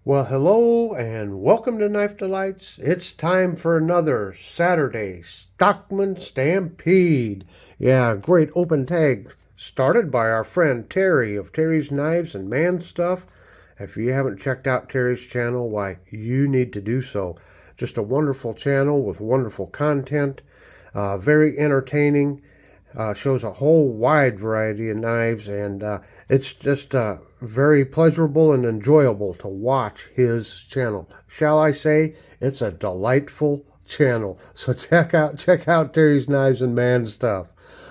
Well, hello and welcome to Knife Delights. It's time for another Saturday Stockman Stampede. Yeah, great open tag started by our friend Terry of Terry's Knives and Man Stuff. If you haven't checked out Terry's channel, why, you need to do so. Just a wonderful channel with wonderful content, very entertaining. Shows a whole wide variety of knives, and it's just very pleasurable and enjoyable to watch his channel. Shall I say, it's a delightful channel. So check out Terry's Knives and Man Stuff.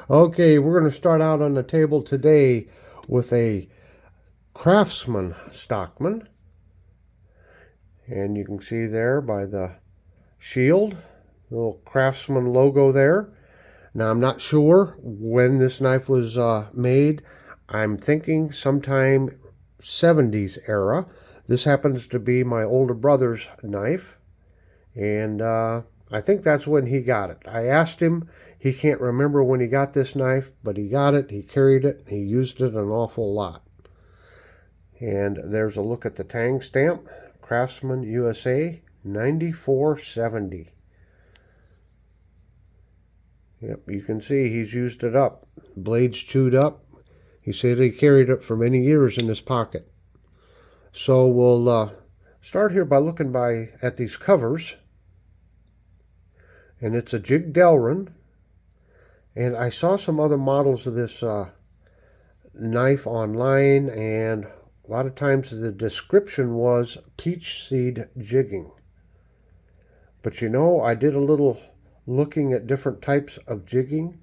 Okay, we're going to start out on the table today with a Craftsman Stockman, and you can see there by the shield, the little Craftsman logo there. Now, I'm not sure when this knife was made. I'm thinking sometime 70s era. This happens to be my older brother's knife, and I think that's when he got it. I asked him. He can't remember when he got this knife, but he got it, he carried it, he used it an awful lot. And there's a look at the tang stamp, Craftsman USA 9470. Yep, you can see he's used it up. Blade's chewed up. He said he carried it for many years in his pocket. So we'll start here by looking at these covers. And it's a jig Delrin. And I saw some other models of this knife online, and a lot of times the description was peach seed jigging. But you know, I did a little looking at different types of jigging,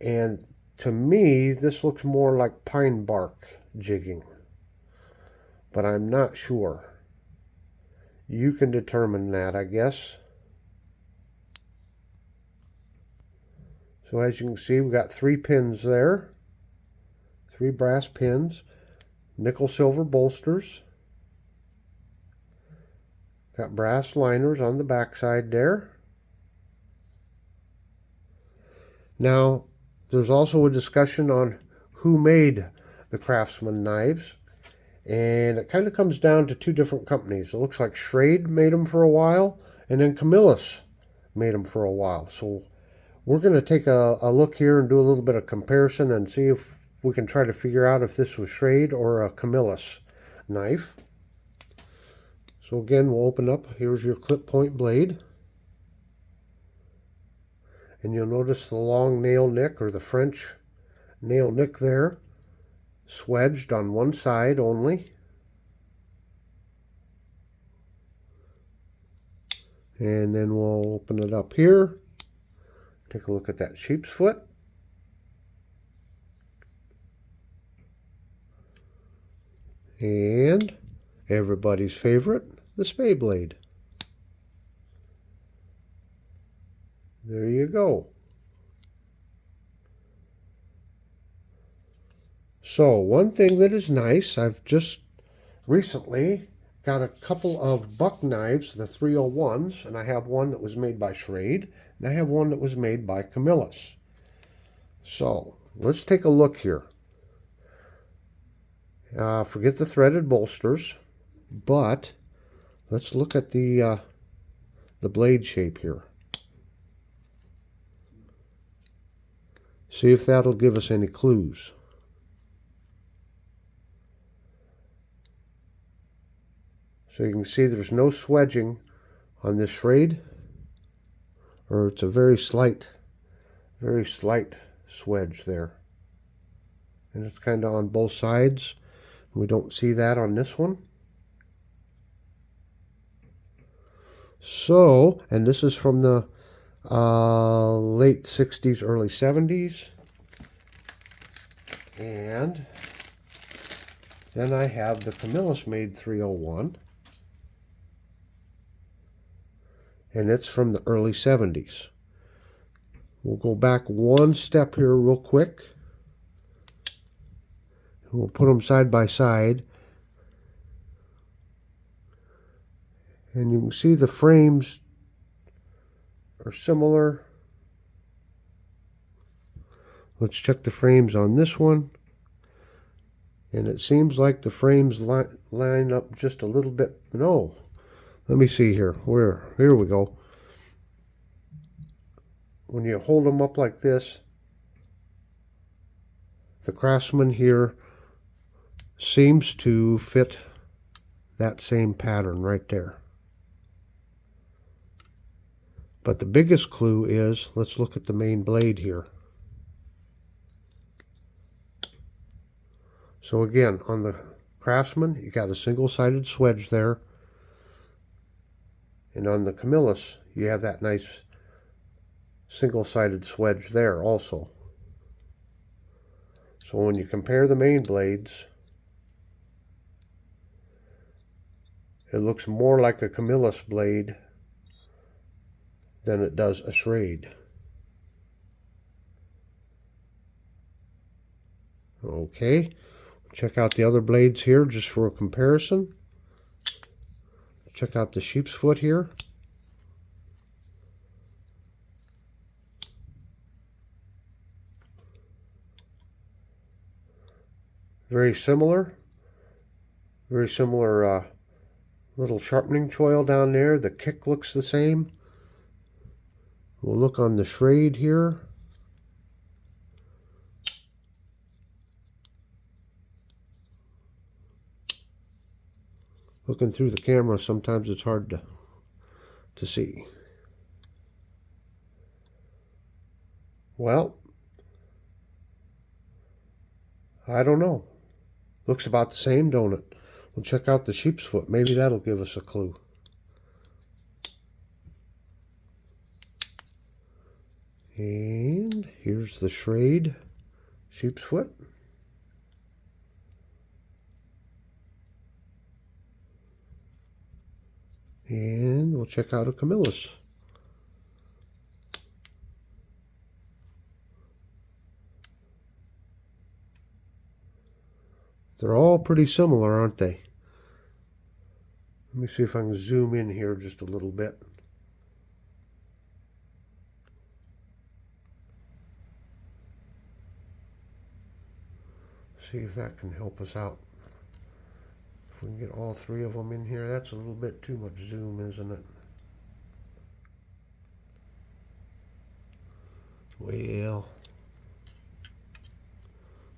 and to me this looks more like pine bark jigging, but I'm not sure. You can determine that, I guess. So as you can see, we've got 3 pins there, 3 brass pins, nickel silver bolsters, got brass liners on the backside there. Now, there's also a discussion on who made the Craftsman knives, and it kind of comes down to 2 different companies. It looks like Schrade made them for a while, and then Camillus made them for a while. So we're going to take a look here and do a little bit of comparison and see if we can try to figure out if this was Schrade or a Camillus knife. So again, we'll open up. Here's your clip point blade. And you'll notice the long nail nick, or the French nail nick there, swedged on one side only. And then we'll open it up here. Take a look at that sheep's foot. And everybody's favorite, the spay blade. There you go. So one thing that is nice, I've just recently got a couple of buck knives, the 301s, and I have one that was made by Schrade, and I have one that was made by Camillus. So let's take a look here. Forget the threaded bolsters, but let's look at the blade shape here. See if that'll give us any clues. So you can see there's no swedging on this Schrade, or it's a very slight swedge there. And it's kind of on both sides. We don't see that on this one. So, and this is from the late 60s, early 70s. And then I have the Camillus made 301. And it's from the early 70s. We'll go back one step here real quick. We'll put them side by side. And you can see the frames are similar. Let's check the frames on this one. And it seems like the frames line up just a little bit. No, let me see here. Here we go. When you hold them up like this, the Craftsman here seems to fit that same pattern right there. But the biggest clue is, let's look at the main blade here. So again, on the Craftsman, you got a single-sided swedge there. And on the Camillus, you have that nice single-sided swedge there also. So when you compare the main blades, it looks more like a Camillus blade than it does a Schrade. Okay, check out the other blades here just for a comparison. Check out the sheep's foot here. Very similar little sharpening choil down there. The kick looks the same. We'll look on the Schrade here. Looking through the camera, sometimes it's hard to see. Well, I don't know. Looks about the same, don't it? We'll check out the sheep's foot. Maybe that'll give us a clue. And here's the Schrade sheep's foot. And we'll check out a Camillus. They're all pretty similar, aren't they? Let me see if I can zoom in here just a little bit. See if that can help us out. If we can get all three of them in here, that's a little bit too much zoom, isn't it? Well,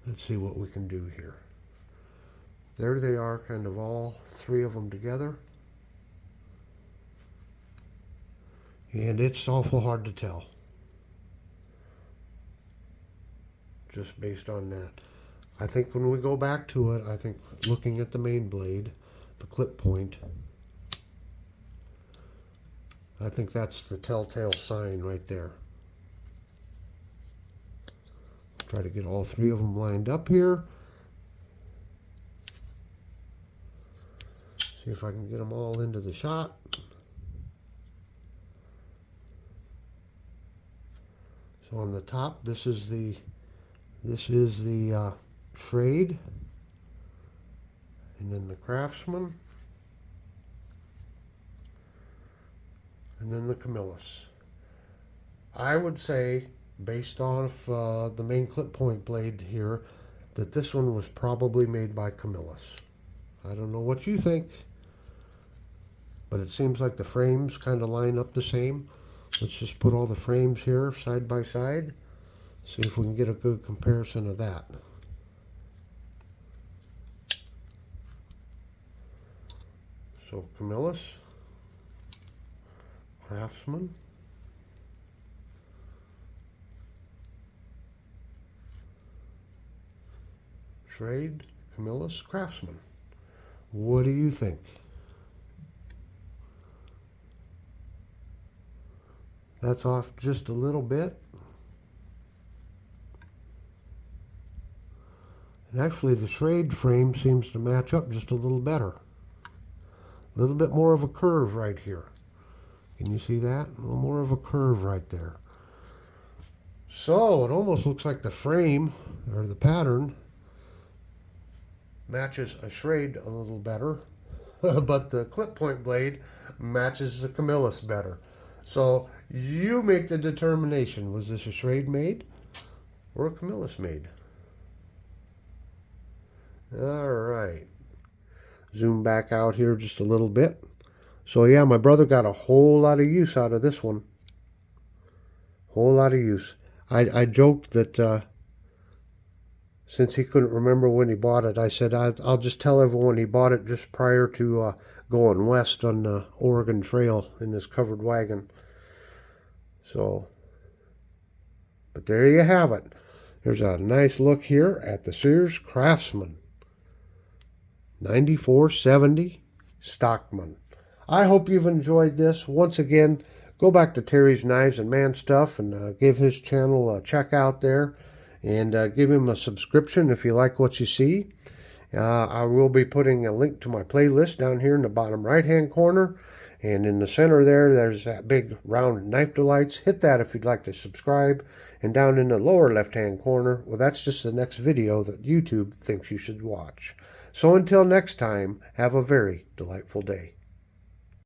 let's see what we can do here. There they are, kind of all three of them together. And it's awful hard to tell, just based on that. I think when we go back to it, I think looking at the main blade, the clip point, I think that's the telltale sign right there. Try to get all three of them lined up here. See if I can get them all into the shot. So on the top, this is the Schrade, and then the Craftsman, and then the Camillus. I would say, based off the main clip point blade here, that this one was probably made by Camillus. I don't know what you think, but it seems like the frames kind of line up the same. Let's just put all the frames here side by side. See if we can get a good comparison of that. So Camillus, Craftsman, Schrade, Camillus, Craftsman. What do you think? That's off just a little bit. And actually the Schrade frame seems to match up just a little better. A little bit more of a curve right here. Can you see that? A little more of a curve right there. So it almost looks like the frame, or the pattern, matches a Schrade a little better, but the clip point blade matches the Camillus better. So you make the determination. Was this a Schrade made or a Camillus made? All right. Zoom back out here just a little bit. So yeah, my brother got a whole lot of use out of this one. Whole lot of use. I joked that since he couldn't remember when he bought it, I said I'll just tell everyone he bought it just prior to going west on the Oregon Trail in his covered wagon. So, but there you have it. There's a nice look here at the Sears Craftsman 9470 Stockman. I hope you've enjoyed this. Once again, go back to Terry's Knives and Man Stuff and give his channel a check out there. And give him a subscription if you like what you see. I will be putting a link to my playlist down here in the bottom right-hand corner. And in the center there's that big round Knife Delights. Hit that if you'd like to subscribe. And down in the lower left-hand corner, well, that's just the next video that YouTube thinks you should watch. So until next time, have a very delightful day.